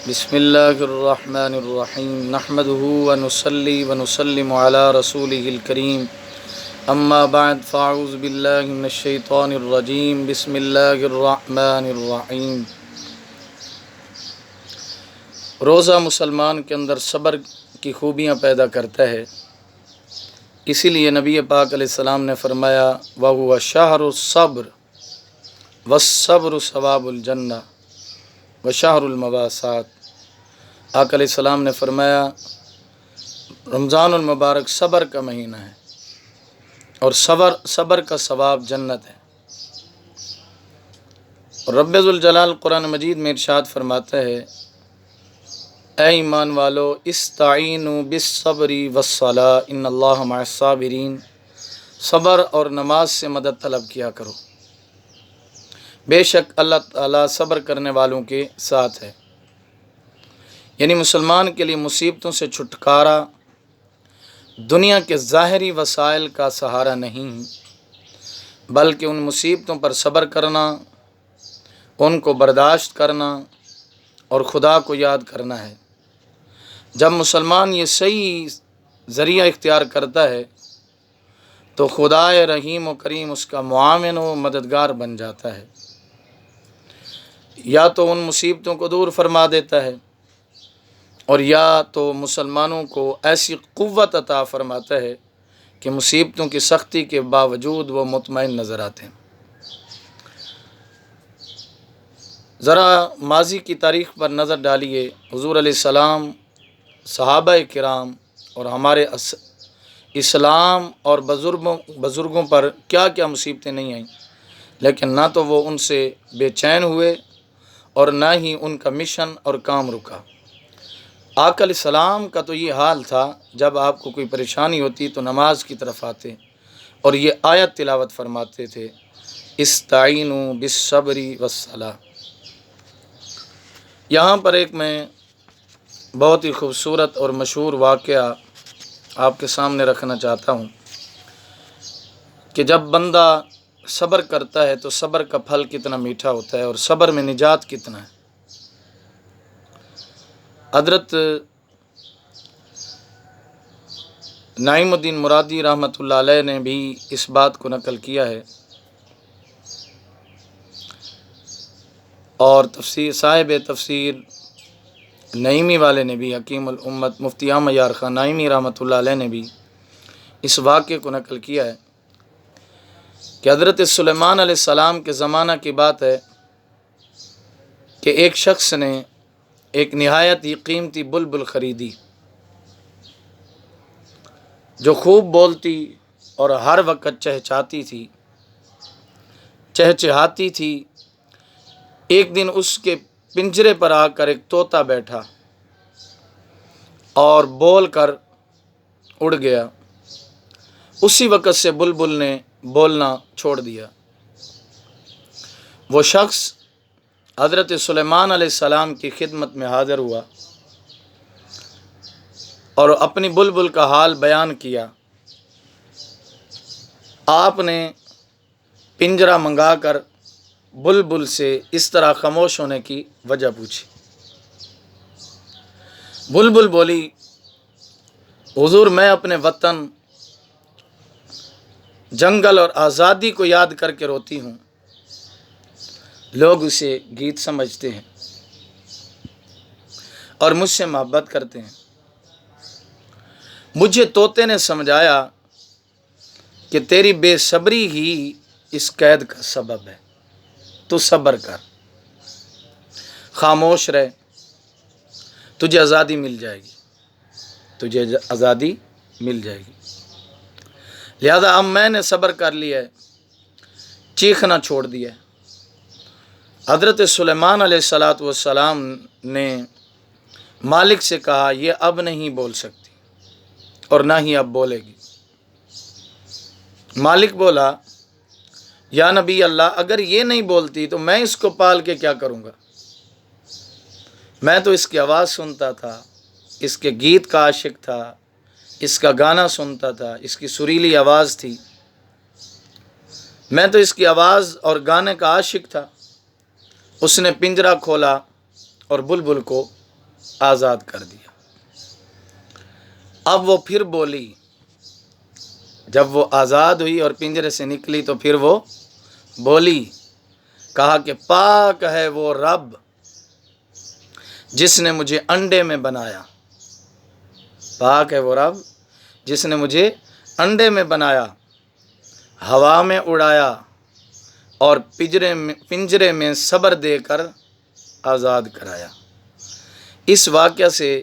بسم اللہ الرحمن الرحیم نحمده ونصلی ونسلم علی رسوله الکریم اما بعد فاعوذ باللہ من الشیطان الرجیم بسم اللہ الرحمن الرحیم۔ روزہ مسلمان کے اندر صبر کی خوبیاں پیدا کرتا ہے، اسی لیے نبی پاک علیہ السلام نے فرمایا وَهُوَ شَهْرُ الصَّبْرِ وَالصَّبْرُ ثواب الجنہ وشہر المواسات۔ آقا علیہ السلام نے فرمایا رمضان المبارک صبر کا مہینہ ہے اور صبر کا ثواب جنت ہے۔ اور رب ذوالجلال قرآن مجید میں ارشاد فرماتا ہے اے ایمان والو استعینوا بالصبر والصلاۃ ان اللہ مع الصابرین، صبر اور نماز سے مدد طلب کیا کرو، بے شک اللہ تعالیٰ صبر کرنے والوں کے ساتھ ہے۔ یعنی مسلمان کے لیے مصیبتوں سے چھٹکارا دنیا کے ظاہری وسائل کا سہارا نہیں، بلکہ ان مصیبتوں پر صبر کرنا، ان کو برداشت کرنا اور خدا کو یاد کرنا ہے۔ جب مسلمان یہ صحیح ذریعہ اختیار کرتا ہے تو خدا رحیم و کریم اس کا معاون و مددگار بن جاتا ہے، یا تو ان مصیبتوں کو دور فرما دیتا ہے اور یا تو مسلمانوں کو ایسی قوت عطا فرماتا ہے کہ مصیبتوں کی سختی کے باوجود وہ مطمئن نظر آتے ہیں۔ ذرا ماضی کی تاریخ پر نظر ڈالیے، حضور علیہ السلام، صحابہ کرام اور ہمارے اسلام اور بزرگوں پر کیا کیا مصیبتیں نہیں آئیں، لیکن نہ تو وہ ان سے بے چین ہوئے اور نہ ہی ان کا مشن اور کام رکا۔ آقا علیہ السلام کا تو یہ حال تھا، جب آپ کو کوئی پریشانی ہوتی تو نماز کی طرف آتے اور یہ آیت تلاوت فرماتے تھے استعینوا بالصبر والصلاۃ۔ یہاں پر ایک میں بہت ہی خوبصورت اور مشہور واقعہ آپ کے سامنے رکھنا چاہتا ہوں کہ جب بندہ صبر کرتا ہے تو صبر کا پھل کتنا میٹھا ہوتا ہے اور صبر میں نجات کتنا ہے۔ حضرت نعیم الدین مرادی رحمۃ اللہ علیہ نے بھی اس بات کو نقل کیا ہے، اور صاحب تفسیر نعیمی والے نے بھی، حکیم الامت مفتی احمد یار خان نعیمی رحمۃ اللہ علیہ نے بھی اس واقعے کو نقل کیا ہے کہ حضرت سلیمان علیہ السلام کے زمانہ کی بات ہے کہ ایک شخص نے ایک نہایت ہی قیمتی بلبل خریدی جو خوب بولتی اور ہر وقت چہچہاتی تھی۔ ایک دن اس کے پنجرے پر آ کر ایک طوطا بیٹھا اور بول کر اڑ گیا۔ اسی وقت سے بلبل نے بولنا چھوڑ دیا۔ وہ شخص حضرت سلیمان علیہ السلام کی خدمت میں حاضر ہوا اور اپنی بلبل کا حال بیان کیا۔ آپ نے پنجرہ منگا کر بلبل سے اس طرح خاموش ہونے کی وجہ پوچھی۔ بلبل بولی حضور میں اپنے وطن، جنگل اور آزادی کو یاد کر کے روتی ہوں، لوگ اسے گیت سمجھتے ہیں اور مجھ سے محبت کرتے ہیں۔ مجھے طوطے نے سمجھایا کہ تیری بے صبری ہی اس قید کا سبب ہے، تو صبر کر، خاموش رہ، تجھے آزادی مل جائے گی۔ لہذا اب میں نے صبر کر لیا ہے، چیخنا چھوڑ دیا ہے۔ حضرت سلیمان علیہ السلام نے مالک سے کہا یہ اب نہیں بول سکتی اور نہ ہی اب بولے گی۔ مالک بولا یا نبی اللہ، اگر یہ نہیں بولتی تو میں اس کو پال کے کیا کروں گا؟ میں تو اس کی آواز سنتا تھا، اس کے گیت کا عاشق تھا، اس کا گانا سنتا تھا، اس کی سریلی آواز تھی، میں تو اس کی آواز اور گانے کا عاشق تھا۔ اس نے پنجرہ کھولا اور بلبل کو آزاد کر دیا۔ اب وہ پھر بولی، جب وہ آزاد ہوئی اور پنجرے سے نکلی تو پھر وہ بولی، کہا کہ پاک ہے وہ رب جس نے مجھے انڈے میں بنایا، پاک ہے وہ رب جس نے مجھے انڈے میں بنایا، ہوا میں اڑایا اور پنجرے میں صبر دے کر آزاد کرایا۔ اس واقعہ سے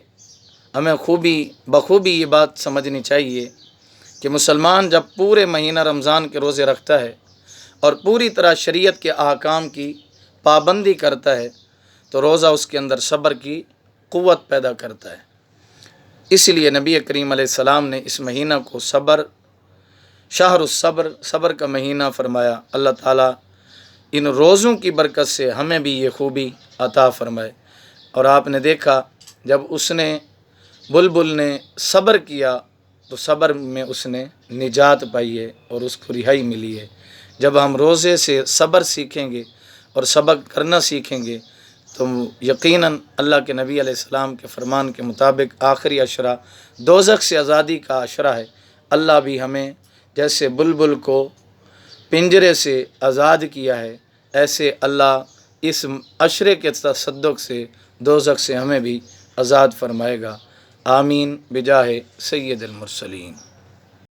ہمیں بخوبی یہ بات سمجھنی چاہیے کہ مسلمان جب پورے مہینہ رمضان کے روزے رکھتا ہے اور پوری طرح شریعت کے احکام کی پابندی کرتا ہے تو روزہ اس کے اندر صبر کی قوت پیدا کرتا ہے۔ اس لیے نبی کریم علیہ السلام نے اس مہینہ کو شہر الصبر، صبر کا مہینہ فرمایا۔ اللہ تعالیٰ ان روزوں کی برکت سے ہمیں بھی یہ خوبی عطا فرمائے۔ اور آپ نے دیکھا جب بلبل نے صبر کیا تو صبر میں اس نے نجات پائی ہے اور اس کو رہائی ملی ہے۔ جب ہم روزے سے صبر سیکھیں گے اور صبر کرنا سیکھیں گے تو یقیناً اللہ کے نبی علیہ السلام کے فرمان کے مطابق آخری عشرہ دوزخ سے آزادی کا عشرہ ہے۔ اللہ بھی ہمیں جیسے بلبل کو پنجرے سے آزاد کیا ہے، ایسے اللہ اس عشرے کے تصدق سے دوزخ سے ہمیں بھی آزاد فرمائے گا۔ آمین بجاہ سید المرسلین۔